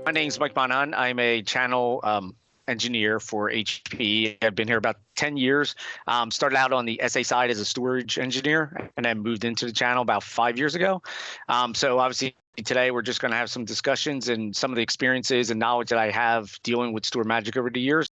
My name's Mike Monahon. I'm a channel engineer for HPE. I've been here about 10 years. Started out on the SA side as a storage engineer, and then moved into the channel about 5 years ago. So obviously today we're just going to have some discussions and some of the experiences and knowledge that I have dealing with StorMagic over the years.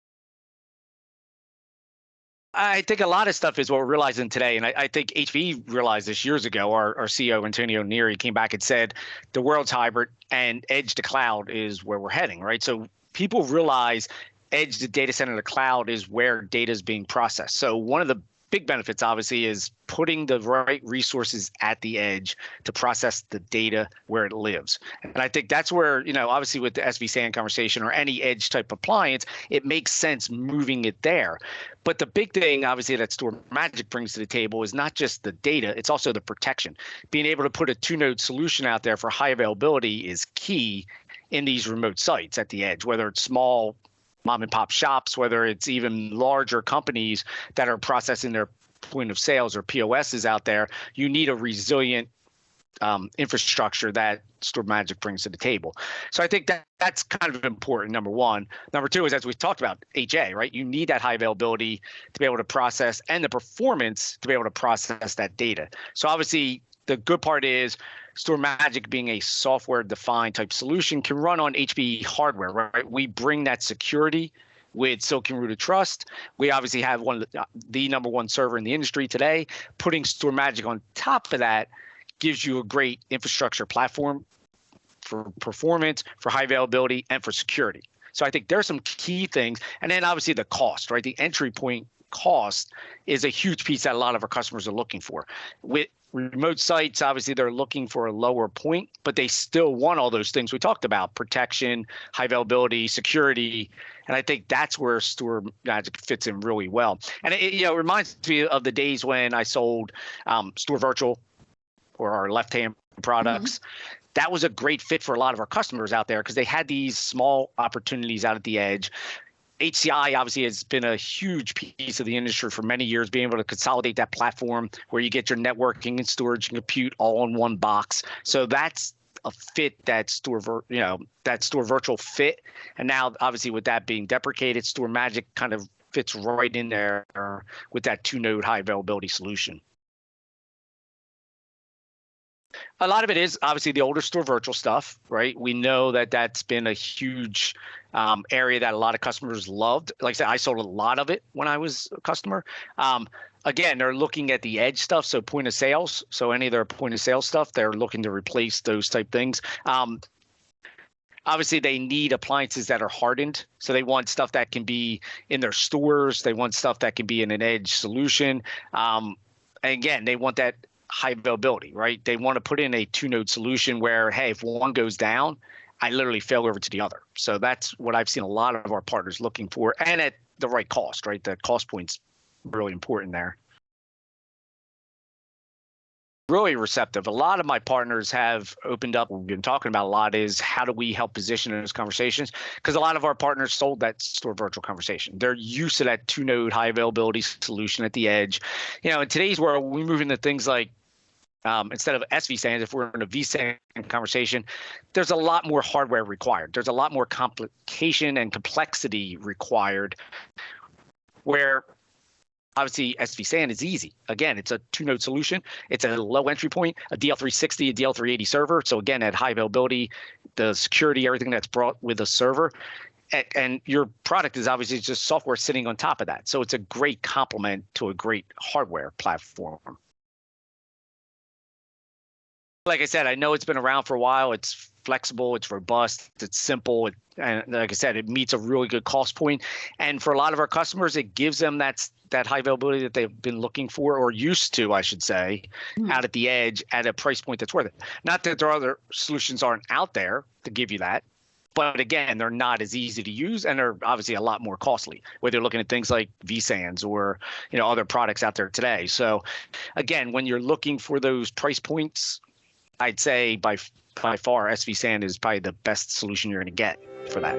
I think a lot of stuff is what we're realizing today, and I think HPE realized this years ago. Our CEO, Antonio Neri, came back and said the world's hybrid and edge to cloud is where we're heading, right? So people realize edge to data center to cloud is where data is being processed. So one of the big benefits, obviously, is putting the right resources at the edge to process the data where it lives. And I think that's where, obviously with the SVSAN conversation or any edge type appliance, it makes sense moving it there. But the big thing, obviously, that StorMagic brings to the table is not just the data, it's also the protection. Being able to put a two-node solution out there for high availability is key in these remote sites at the edge, whether it's small mom and pop shops, whether it's even larger companies that are processing their point of sales or POSs out there. You need a resilient infrastructure that StorMagic brings to the table. So I think that's kind of important, number one. Number two is, as we talked about, HA, right? You need that high availability to be able to process and the performance to be able to process that data. So obviously the good part is StorMagic, being a software-defined type solution, can run on HPE hardware, right? We bring that security with Silicon Root of Trust. We obviously have one of the number one server in the industry today. Putting StorMagic on top of that gives you a great infrastructure platform for performance, for high availability, and for security. So I think there's some key things. And then obviously the cost, right? The entry point cost is a huge piece that a lot of our customers are looking for. With remote sites, obviously they're looking for a lower point, but they still want all those things we talked about: protection, high availability, security. And I think that's where StorMagic fits in really well. And it reminds me of the days when I sold Store Virtual, or our left-hand products. That was a great fit for a lot of our customers out there because they had these small opportunities out at the edge. HCI obviously has been a huge piece of the industry for many years, being able to consolidate that platform where you get your networking and storage and compute all in one box. So that's a fit that Store Virtual fit. And now, obviously, with that being deprecated, StorMagic kind of fits right in there with that two-node high availability solution. A lot of it is obviously the older Store Virtual stuff, right? We know that that's been a huge area that a lot of customers loved. Like I said, I sold a lot of it when I was a customer. Again, they're looking at the edge stuff, so point of sales. So any of their point of sale stuff, they're looking to replace those type things. Obviously, they need appliances that are hardened. So they want stuff that can be in their stores. They want stuff that can be in an edge solution. And again, they want that high availability, right? They want to put in a two-node solution where, hey, if one goes down, I literally fail over to the other. So that's what I've seen a lot of our partners looking for, and at the right cost, right? The cost point's really important there. Really receptive. A lot of my partners have opened up. We've been talking about a lot is how do we help position in those conversations? Because a lot of our partners sold that Store Virtual conversation. They're used to that two-node high availability solution at the edge. In today's world, we move into things like instead of SVSANs, if we're in a vSAN conversation, there's a lot more hardware required. There's a lot more complication and complexity required, where obviously SVSAN is easy. Again, it's a two-node solution. It's a low entry point, a DL360, a DL380 server. So again, at high availability, the security, everything that's brought with a server. And your product is obviously just software sitting on top of that. So it's a great complement to a great hardware platform. Like I said, I know it's been around for a while. It's flexible, it's robust, it's simple, and like I said, it meets a really good cost point. And for a lot of our customers, it gives them that high availability that they've been looking for, or used to, I should say, out at the edge at a price point that's worth it. Not that there are other solutions aren't out there to give you that, but again, they're not as easy to use, and they're obviously a lot more costly, whether you're looking at things like vSANs or other products out there today. So again, when you're looking for those price points, I'd say by far SVSAN is probably the best solution you're going to get for that.